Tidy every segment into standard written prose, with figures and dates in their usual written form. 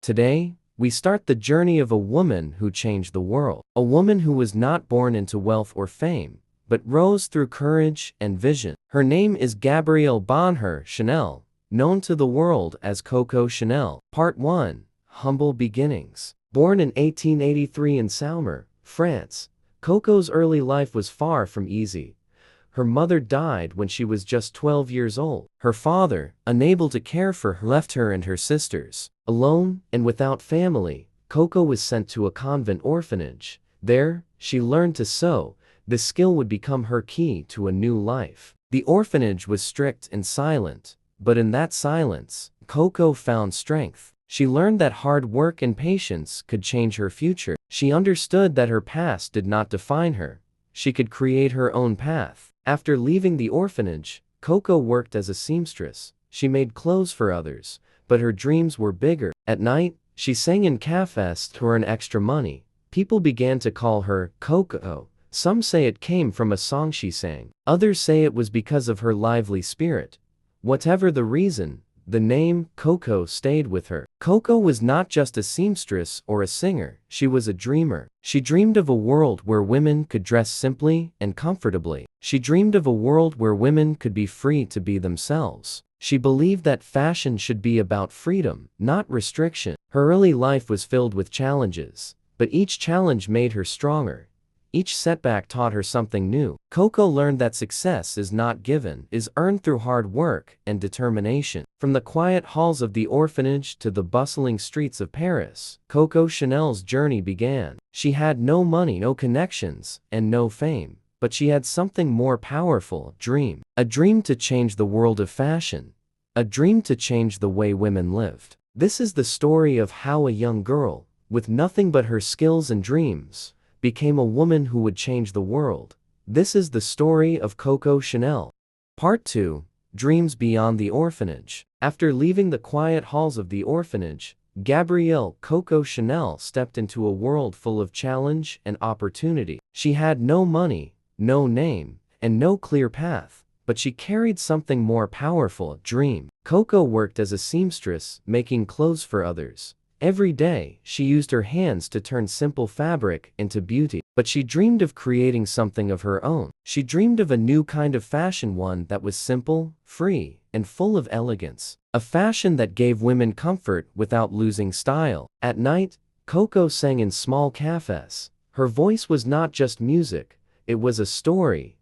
Today, we start the journey of a woman who changed the world. A woman who was not born into wealth or fame, but rose through courage and vision. Her name is Gabrielle Bonheur Chanel, known to the world as Coco Chanel. Part 1. Humble Beginnings. Born in 1883 in Saumur, France, Coco's early life was far from easy. Her mother died when she was just 12 years old. Her father, unable to care for her, left her and her sisters. Alone and without family, Coco was sent to a convent orphanage. There, she learned to sew. This skill would become her key to a new life. The orphanage was strict and silent, but in that silence, Coco found strength. She learned that hard work and patience could change her future. She understood that her past did not define her. She could create her own path. After leaving the orphanage, Coco worked as a seamstress. She made clothes for others, but her dreams were bigger. At night, she sang in cafes to earn extra money. People began to call her Coco. Some say it came from a song she sang. Others say it was because of her lively spirit. Whatever the reason, the name Coco stayed with her. Coco was not just a seamstress or a singer, she was a dreamer. She dreamed of a world where women could dress simply and comfortably. She dreamed of a world where women could be free to be themselves. She believed that fashion should be about freedom, not restriction. Her early life was filled with challenges, but each challenge made her stronger. Each setback taught her something new. Coco learned that success is not given, is earned through hard work and determination. From the quiet halls of the orphanage to the bustling streets of Paris, Coco Chanel's journey began. She had no money, no connections, and no fame, but she had something more powerful, a dream. A dream to change the world of fashion. A dream to change the way women lived. This is the story of how a young girl, with nothing but her skills and dreams, became a woman who would change the world. This is the story of Coco Chanel. Part 2. Dreams Beyond the Orphanage. After leaving the quiet halls of the orphanage, Gabrielle Coco Chanel stepped into a world full of challenge and opportunity. She had no money, no name, and no clear path, but she carried something more powerful, a dream. Coco worked as a seamstress, making clothes for others. Every day, she used her hands to turn simple fabric into beauty. But she dreamed of creating something of her own. She dreamed of a new kind of fashion, one that was simple, free, and full of elegance. A fashion that gave women comfort without losing style. At night, Coco sang in small cafes. Her voice was not just music, it was a story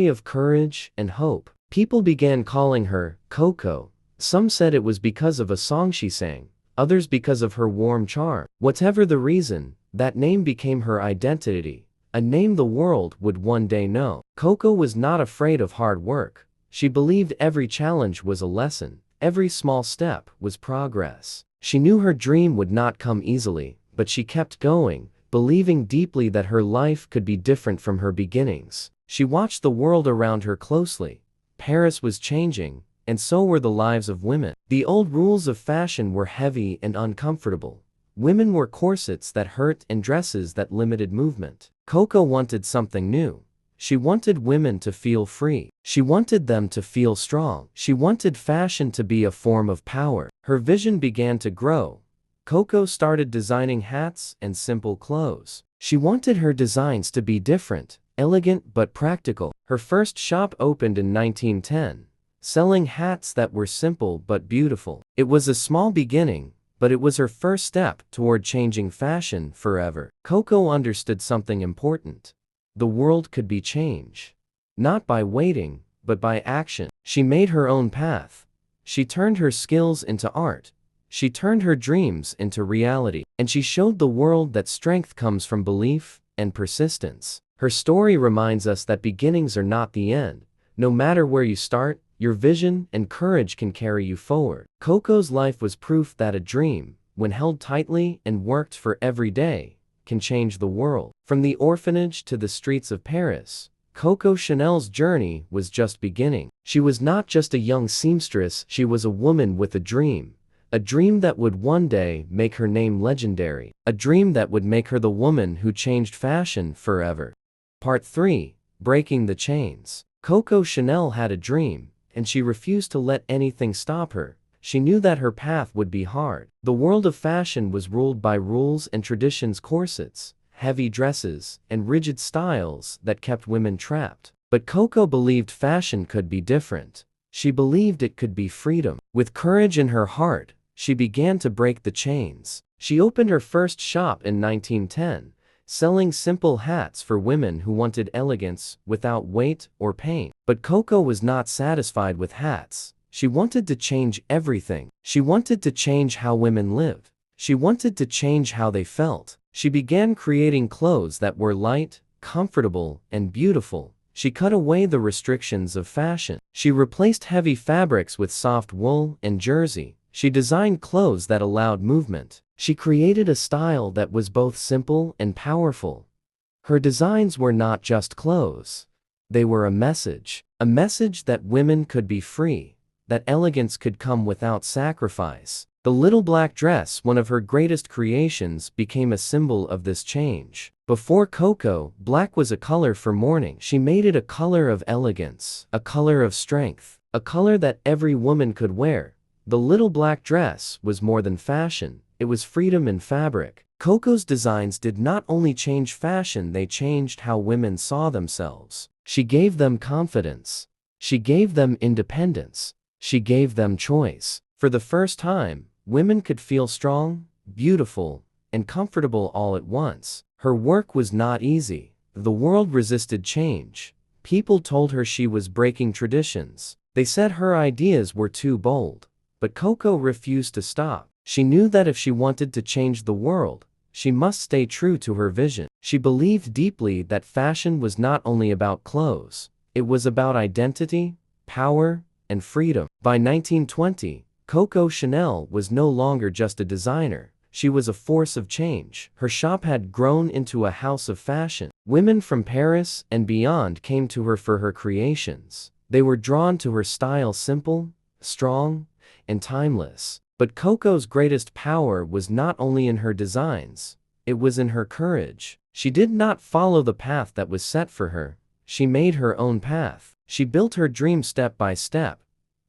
of courage and hope. People began calling her Coco. Some said it was because of a song she sang. Others because of her warm charm. Whatever the reason, that name became her identity, a name the world would one day know. Coco was not afraid of hard work. She believed every challenge was a lesson, every small step was progress. She knew her dream would not come easily, but she kept going, believing deeply that her life could be different from her beginnings. She watched the world around her closely. Paris was changing, and so were the lives of women. The old rules of fashion were heavy and uncomfortable. Women wore corsets that hurt and dresses that limited movement. Coco wanted something new. She wanted women to feel free. She wanted them to feel strong. She wanted fashion to be a form of power. Her vision began to grow. Coco started designing hats and simple clothes. She wanted her designs to be different, elegant but practical. Her first shop opened in 1910. Selling hats that were simple but beautiful. It was a small beginning, but it was her first step toward changing fashion forever. Coco understood something important. The world could be changed. Not by waiting, but by action. She made her own path. She turned her skills into art. She turned her dreams into reality. And she showed the world that strength comes from belief and persistence. Her story reminds us that beginnings are not the end. No matter where you start, your vision and courage can carry you forward. Coco's life was proof that a dream, when held tightly and worked for every day, can change the world. From the orphanage to the streets of Paris, Coco Chanel's journey was just beginning. She was not just a young seamstress, she was a woman with a dream that would one day make her name legendary, a dream that would make her the woman who changed fashion forever. Part 3. Breaking the Chains. Coco Chanel had a dream, and she refused to let anything stop her. she knew that her path would be hard. The world of fashion was ruled by rules and traditions, corsets, heavy dresses, and rigid styles that kept women trapped. But Coco believed fashion could be different. She believed it could be freedom. With courage in her heart, she began to break the chains. She opened her first shop in 1910, selling simple hats for women who wanted elegance without weight or pain. But Coco was not satisfied with hats. She wanted to change everything. She wanted to change how women live. She wanted to change how they felt. She began creating clothes that were light, comfortable, and beautiful. She cut away the restrictions of fashion. She replaced heavy fabrics with soft wool and jersey. She designed clothes that allowed movement. She created a style that was both simple and powerful. Her designs were not just clothes. They were a message that women could be free, that elegance could come without sacrifice. The little black dress, one of her greatest creations, became a symbol of this change. Before Coco, black was a color for mourning. She made it a color of elegance, a color of strength, a color that every woman could wear. The little black dress was more than fashion, it was freedom in fabric. Coco's designs did not only change fashion, they changed how women saw themselves. She gave them confidence. She gave them independence. She gave them choice. For the first time, women could feel strong, beautiful, and comfortable all at once. Her work was not easy. The world resisted change. People told her she was breaking traditions. They said her ideas were too bold. But Coco refused to stop. She knew that if she wanted to change the world, she must stay true to her vision. She believed deeply that fashion was not only about clothes. It was about identity, power, and freedom. By 1920, Coco Chanel was no longer just a designer. She was a force of change. Her shop had grown into a house of fashion. Women from Paris and beyond came to her for her creations. They were drawn to her style, simple, strong, and timeless. But Coco's greatest power was not only in her designs, it was in her courage. She did not follow the path that was set for her. She made her own path. She built her dream step by step.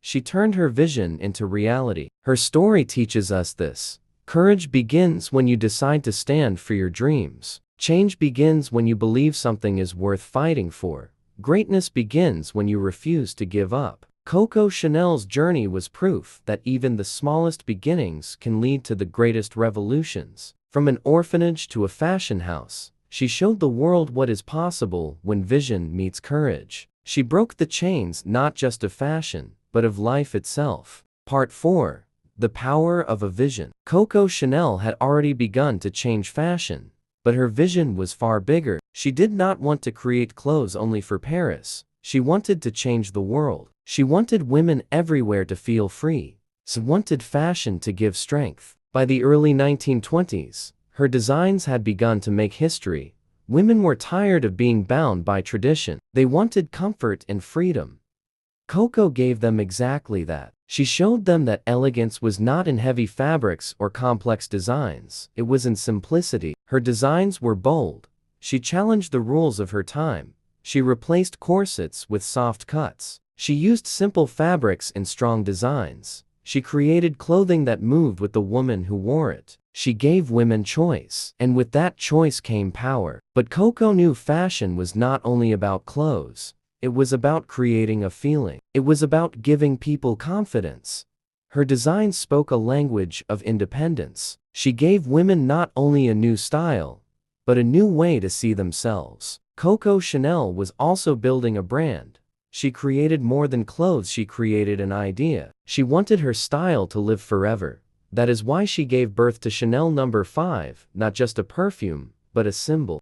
She turned her vision into reality. Her story teaches us this. Courage begins when you decide to stand for your dreams. Change begins when you believe something is worth fighting for. Greatness begins when you refuse to give up. Coco Chanel's journey was proof that even the smallest beginnings can lead to the greatest revolutions. From an orphanage to a fashion house, she showed the world what is possible when vision meets courage. She broke the chains not just of fashion, but of life itself. Part 4. The Power of a Vision. Coco Chanel had already begun to change fashion, but her vision was far bigger. She did not want to create clothes only for Paris. She wanted to change the world. She wanted women everywhere to feel free. She wanted fashion to give strength. By the early 1920s, her designs had begun to make history. Women were tired of being bound by tradition. They wanted comfort and freedom. Coco gave them exactly that. She showed them that elegance was not in heavy fabrics or complex designs. It was in simplicity. Her designs were bold. She challenged the rules of her time. She replaced corsets with soft cuts. She used simple fabrics and strong designs. She created clothing that moved with the woman who wore it. She gave women choice, and with that choice came power. But Coco knew fashion was not only about clothes. It was about creating a feeling. It was about giving people confidence. Her designs spoke a language of independence. She gave women not only a new style, but a new way to see themselves. Coco Chanel was also building a brand. She created more than clothes, she created an idea. She wanted her style to live forever. That is why she gave birth to Chanel No. 5, not just a perfume, but a symbol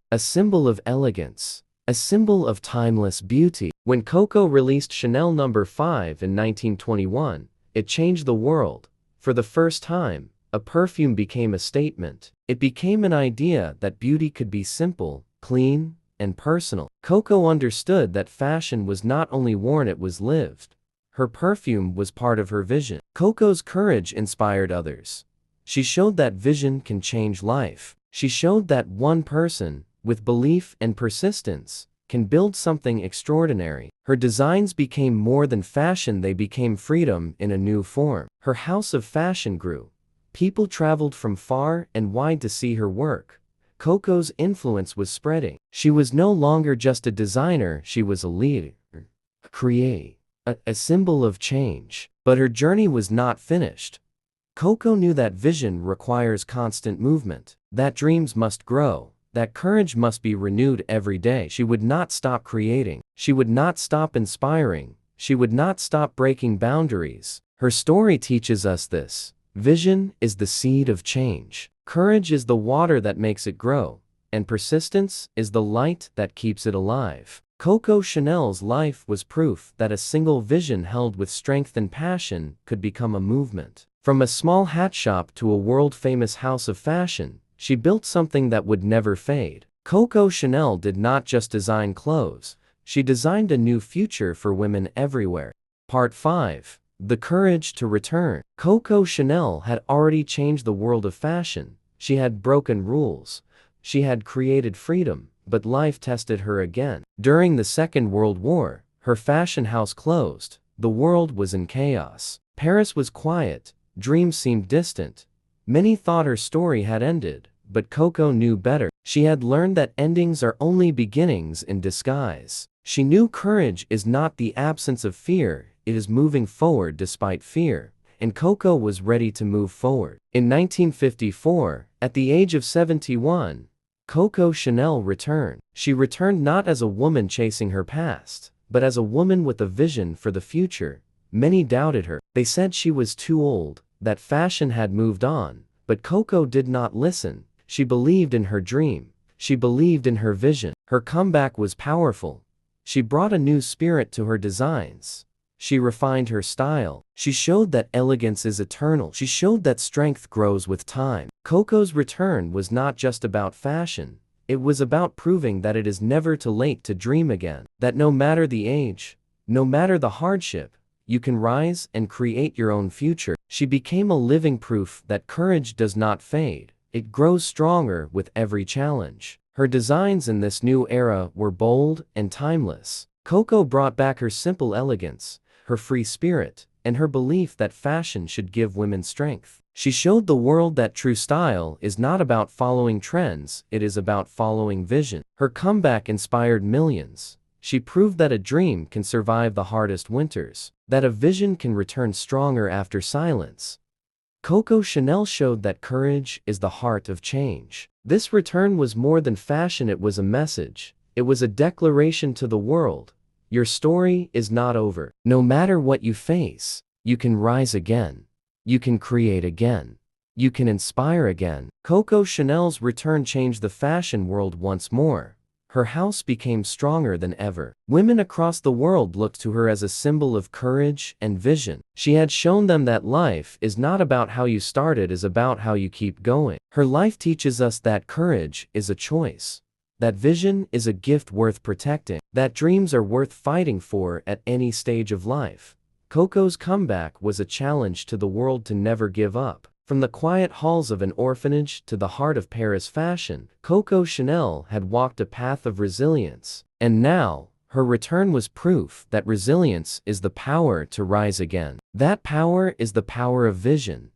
of elegance, a symbol of timeless beauty. When Coco released Chanel No. 5 in 1921, it changed the world. For the first time, a perfume became a statement. It became an idea that beauty could be simple, clean, and personal. Coco understood that fashion was not only worn, it was lived. Her perfume was part of her vision. Coco's courage inspired others. She showed that vision can change life. She showed that one person, with belief and persistence, can build something extraordinary. Her designs became more than fashion, they became freedom in a new form. Her house of fashion grew. People traveled from far and wide to see her work. Coco's influence was spreading. She was no longer just a designer, she was a leader, a symbol of change. But her journey was not finished. Coco knew that vision requires constant movement, that dreams must grow, that courage must be renewed every day. She would not stop creating. She would not stop inspiring. She would not stop breaking boundaries. Her story teaches us this. Vision is the seed of change. Courage is the water that makes it grow, and persistence is the light that keeps it alive. Coco Chanel's life was proof that a single vision held with strength and passion could become a movement. From a small hat shop to a world-famous house of fashion, she built something that would never fade. Coco Chanel did not just design clothes, she designed a new future for women everywhere. Part 5. The Courage to Return. Coco Chanel had already changed the world of fashion. She had broken rules. She had created freedom, but life tested her again. During the Second World War, her fashion house closed. The world was in chaos. Paris was quiet. Dreams seemed distant. Many thought her story had ended, but Coco knew better. She had learned that endings are only beginnings in disguise. She knew courage is not the absence of fear, it is moving forward despite fear, and Coco was ready to move forward. In 1954, at the age of 71, Coco Chanel returned. She returned not as a woman chasing her past, but as a woman with a vision for the future. Many doubted her. They said she was too old, that fashion had moved on, but Coco did not listen. She believed in her dream. She believed in her vision. Her comeback was powerful. She brought a new spirit to her designs. She refined her style. She showed that elegance is eternal. She showed that strength grows with time. Coco's return was not just about fashion. It was about proving that it is never too late to dream again. That no matter the age, no matter the hardship, you can rise and create your own future. She became a living proof that courage does not fade. It grows stronger with every challenge. Her designs in this new era were bold and timeless. Coco brought back her simple elegance, her free spirit, and her belief that fashion should give women strength. She showed the world that true style is not about following trends, it is about following vision. Her comeback inspired millions. She proved that a dream can survive the hardest winters, that a vision can return stronger after silence. Coco Chanel showed that courage is the heart of change. This return was more than fashion, it was a message. It was a declaration to the world. Your story is not over. No matter what you face, you can rise again. You can create again. You can inspire again. Coco Chanel's return changed the fashion world once more. Her house became stronger than ever. Women across the world looked to her as a symbol of courage and vision. She had shown them that life is not about how you started, it is about how you keep going. Her life teaches us that courage is a choice, that vision is a gift worth protecting, that dreams are worth fighting for at any stage of life. Coco's comeback was a challenge to the world to never give up. From the quiet halls of an orphanage to the heart of Paris fashion, Coco Chanel had walked a path of resilience. And now, her return was proof that resilience is the power to rise again. That power is the power of vision.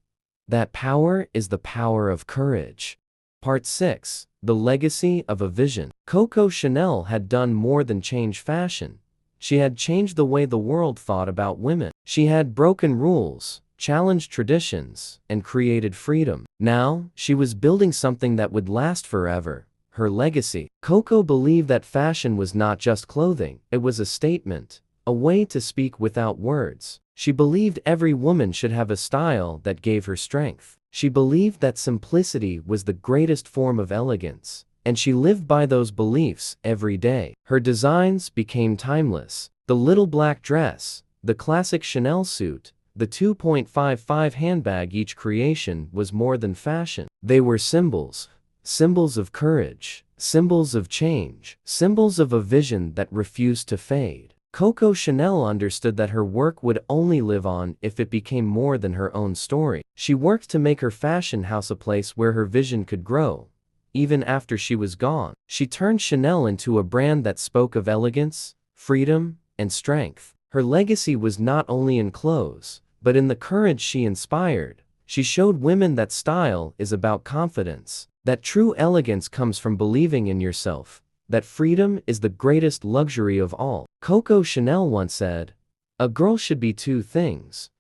That power is the power of courage. Part 6. The Legacy of a Vision. Coco Chanel had done more than change fashion. She had changed the way the world thought about women. She had broken rules, challenged traditions, and created freedom. Now, she was building something that would last forever, her legacy. Coco believed that fashion was not just clothing, it was a statement, a way to speak without words. She believed every woman should have a style that gave her strength. She believed that simplicity was the greatest form of elegance, and she lived by those beliefs every day. Her designs became timeless. The little black dress, the classic Chanel suit, the 2.55 handbag, each creation was more than fashion. They were symbols. Symbols of courage, symbols of change, symbols of a vision that refused to fade. Coco Chanel understood that her work would only live on if it became more than her own story. She worked to make her fashion house a place where her vision could grow, even after she was gone. She turned Chanel into a brand that spoke of elegance, freedom, and strength. Her legacy was not only in clothes, but in the courage she inspired. She showed women that style is about confidence, that true elegance comes from believing in yourself, that freedom is the greatest luxury of all. Coco Chanel once said, "A girl should be two things: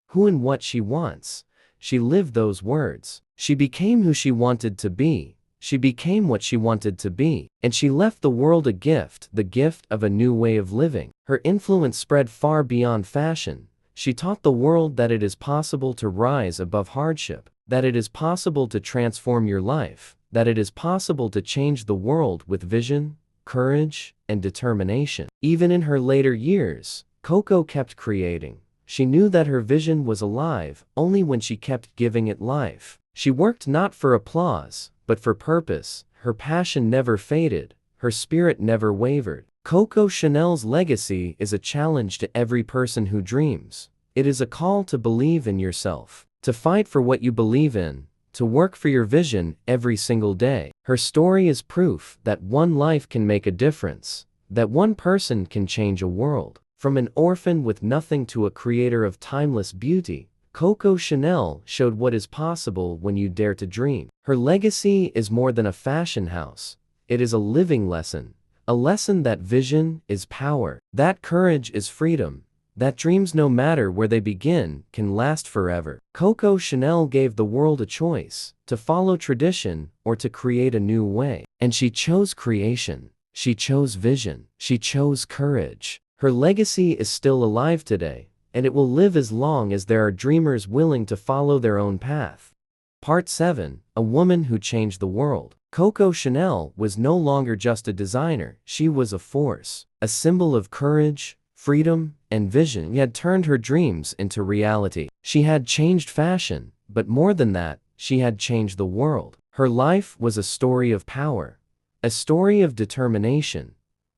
who and what she wants." She lived those words. She became who she wanted to be. She became what she wanted to be. And she left the world a gift, the gift of a new way of living. Her influence spread far beyond fashion. She taught the world that it is possible to rise above hardship, that it is possible to transform your life, that it is possible to change the world with vision, courage, and determination. Even in her later years, Coco kept creating. She knew that her vision was alive only when she kept giving it life. She worked not for applause, but for purpose. Her passion never faded. Her spirit never wavered. Coco Chanel's legacy is a challenge to every person who dreams. It is a call to believe in yourself, to fight for what you believe in, to work for your vision every single day. Her story is proof that one life can make a difference, that one person can change a world. From an orphan with nothing to a creator of timeless beauty, Coco Chanel showed what is possible when you dare to dream. Her legacy is more than a fashion house. It is a living lesson. A lesson that vision is power, that courage is freedom, that dreams, no matter where they begin, can last forever. Coco Chanel gave the world a choice: to follow tradition or to create a new way. And she chose creation. She chose vision. She chose courage. Her legacy is still alive today, and it will live as long as there are dreamers willing to follow their own path. Part 7: A Woman Who Changed the World. Coco Chanel was no longer just a designer. She was a force, a symbol of courage, freedom, and vision. She had turned her dreams into reality. She had changed fashion, but more than that, she had changed the world. Her life was a story of power, a story of determination,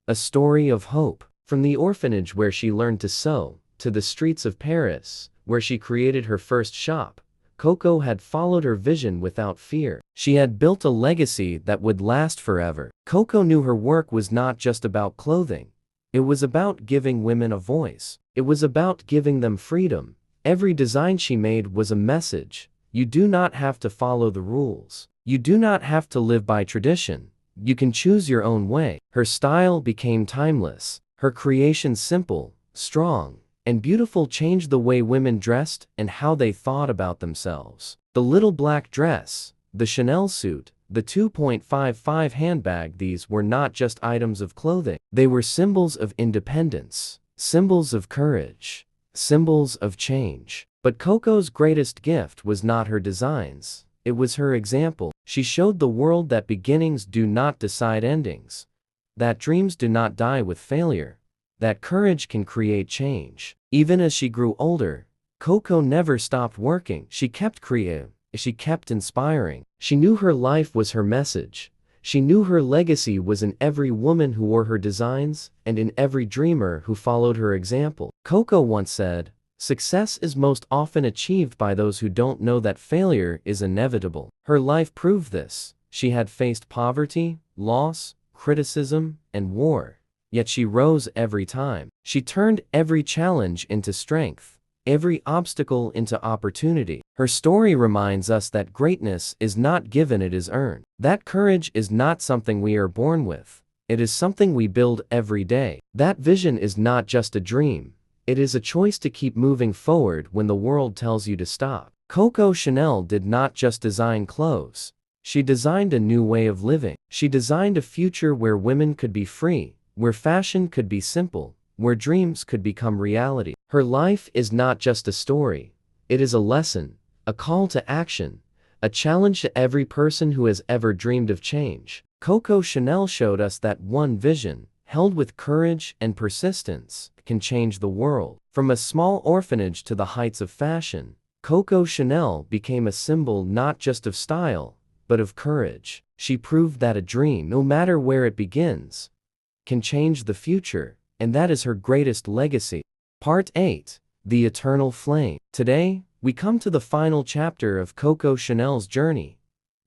a story of hope. From the orphanage where she learned to sew, to the streets of Paris, where she created her first shop, Coco had followed her vision without fear. She had built a legacy that would last forever. Coco knew her work was not just about clothing. It was about giving women a voice. It was about giving them freedom. Every design she made was a message. You do not have to follow the rules. You do not have to live by tradition. You can choose your own way. Her style became timeless. Her creations, simple, strong, and beautiful, changed the way women dressed and how they thought about themselves. The little black dress, the Chanel suit, the 2.55 handbag, these were not just items of clothing. They were symbols of independence, symbols of courage, symbols of change. But Coco's greatest gift was not her designs. It was her example. She showed the world that beginnings do not decide endings, that dreams do not die with failure, that courage can create change. Even as she grew older, Coco never stopped working. She kept creating. She kept inspiring. She knew her life was her message. She knew her legacy was in every woman who wore her designs and in every dreamer who followed her example. Coco once said, "Success is most often achieved by those who don't know that failure is inevitable." Her life proved this. She had faced poverty, loss, criticism, and war. Yet she rose every time. She turned every challenge into strength, every obstacle into opportunity. Her story reminds us that greatness is not given, it is earned. That courage is not something we are born with. It is something we build every day. That vision is not just a dream. It is a choice to keep moving forward when the world tells you to stop. Coco Chanel did not just design clothes. She designed a new way of living. She designed a future where women could be free, where fashion could be simple, where dreams could become reality. Her life is not just a story. It is a lesson, a call to action, a challenge to every person who has ever dreamed of change. Coco Chanel showed us that one vision, held with courage and persistence, can change the world. From a small orphanage to the heights of fashion, Coco Chanel became a symbol not just of style, but of courage. She proved that a dream, no matter where it begins, can change the future, and that is her greatest legacy. Part 8: The Eternal Flame. Today, we come to the final chapter of Coco Chanel's journey.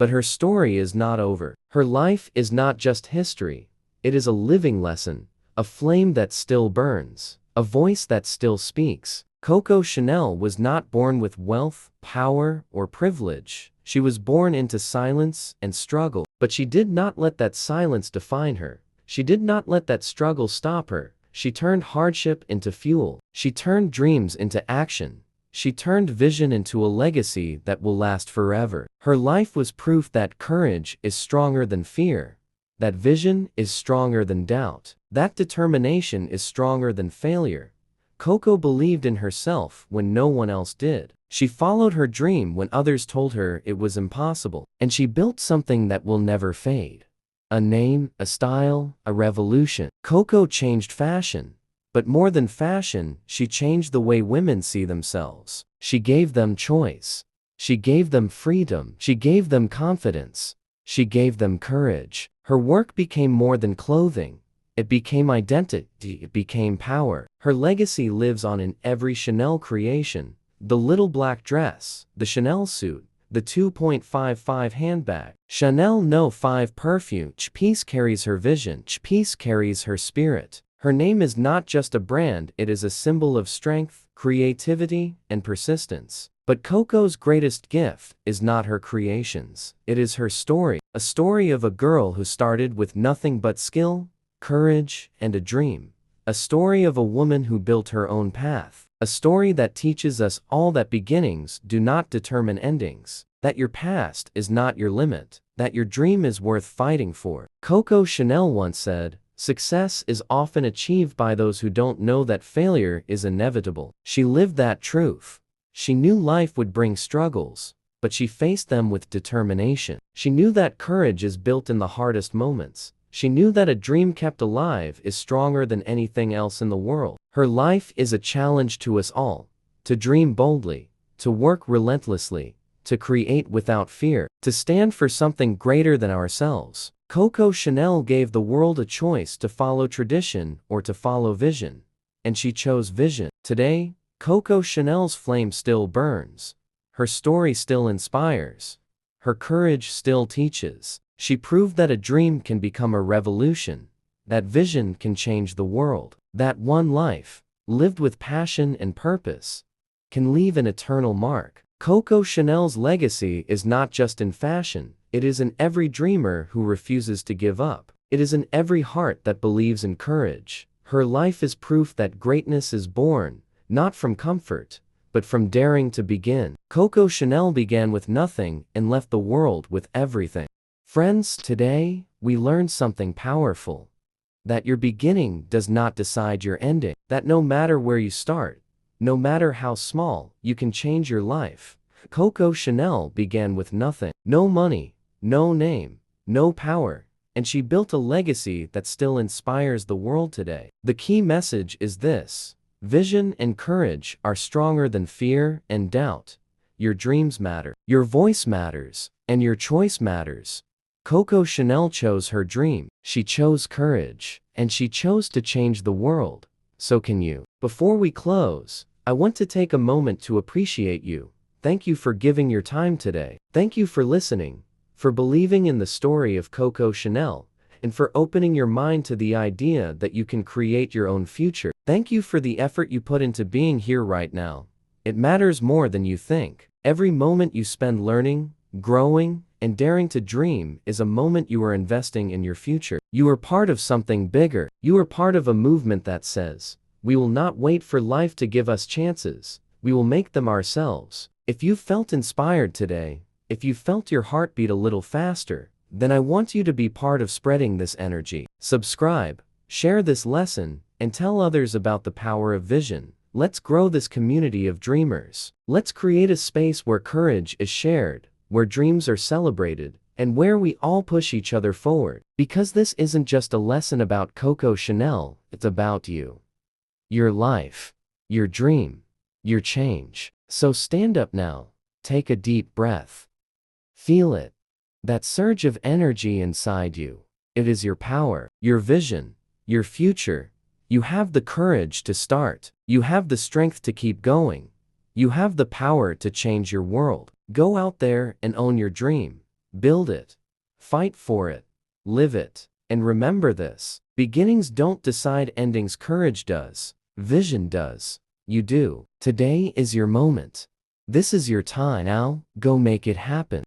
But her story is not over. Her life is not just history. It is a living lesson, a flame that still burns, a voice that still speaks. Coco Chanel was not born with wealth, power, or privilege. She was born into silence and struggle. But she did not let that silence define her. She did not let that struggle stop her. She turned hardship into fuel. She turned dreams into action. She turned vision into a legacy that will last forever. Her life was proof that courage is stronger than fear, that vision is stronger than doubt, that determination is stronger than failure. Coco believed in herself when no one else did. She followed her dream when others told her it was impossible, and she built something that will never fade. A name, a style, a revolution. Coco changed fashion. But more than fashion, she changed the way women see themselves. She gave them choice. She gave them freedom. She gave them confidence. She gave them courage. Her work became more than clothing. It became identity. It became power. Her legacy lives on in every Chanel creation. The little black dress, the Chanel suit, the 2.55 handbag. Chanel No. 5 perfume. Each piece carries her vision. Each piece carries her spirit. Her name is not just a brand, it is a symbol of strength, creativity, and persistence. But Coco's greatest gift is not her creations. It is her story. A story of a girl who started with nothing but skill, courage, and a dream. A story of a woman who built her own path. A story that teaches us all that beginnings do not determine endings. That your past is not your limit. That your dream is worth fighting for. Coco Chanel once said, "Success is often achieved by those who don't know that failure is inevitable." She lived that truth. She knew life would bring struggles, but she faced them with determination. She knew that courage is built in the hardest moments. She knew that a dream kept alive is stronger than anything else in the world. Her life is a challenge to us all, to dream boldly, to work relentlessly, to create without fear, to stand for something greater than ourselves. Coco Chanel gave the world a choice to follow tradition or to follow vision, and she chose vision. Today, Coco Chanel's flame still burns. Her story still inspires. Her courage still teaches. She proved that a dream can become a revolution, that vision can change the world, that one life, lived with passion and purpose, can leave an eternal mark. Coco Chanel's legacy is not just in fashion, it is in every dreamer who refuses to give up. It is in every heart that believes in courage. Her life is proof that greatness is born, not from comfort, but from daring to begin. Coco Chanel began with nothing and left the world with everything. Friends, today, we learned something powerful. That your beginning does not decide your ending. That no matter where you start, no matter how small, you can change your life. Coco Chanel began with nothing. No money, no name, no power, and she built a legacy that still inspires the world today. The key message is this: vision and courage are stronger than fear and doubt. Your dreams matter, your voice matters, and your choice matters. Coco Chanel chose her dream, she chose courage, and she chose to change the world. So can you. Before we close, I want to take a moment to appreciate you. Thank you for giving your time today. Thank you for listening, for believing in the story of Coco Chanel, and for opening your mind to the idea that you can create your own future. Thank you for the effort you put into being here right now. It matters more than you think. Every moment you spend learning, growing, and daring to dream is a moment you are investing in your future. You are part of something bigger. You are part of a movement that says, we will not wait for life to give us chances. We will make them ourselves. If you felt inspired today, if you felt your heart beat a little faster, then I want you to be part of spreading this energy. Subscribe, share this lesson, and tell others about the power of vision. Let's grow this community of dreamers. Let's create a space where courage is shared, where dreams are celebrated, and where we all push each other forward. Because this isn't just a lesson about Coco Chanel, it's about you. Your life, your dream, your change. So stand up now, take a deep breath. Feel it. That surge of energy inside you. It is your power, your vision, your future. You have the courage to start. You have the strength to keep going. You have the power to change your world. Go out there and own your dream. Build it. Fight for it. Live it. And remember this: beginnings don't decide endings, courage does. Vision does. You do. Today is your moment. This is your time. Now, go make it happen.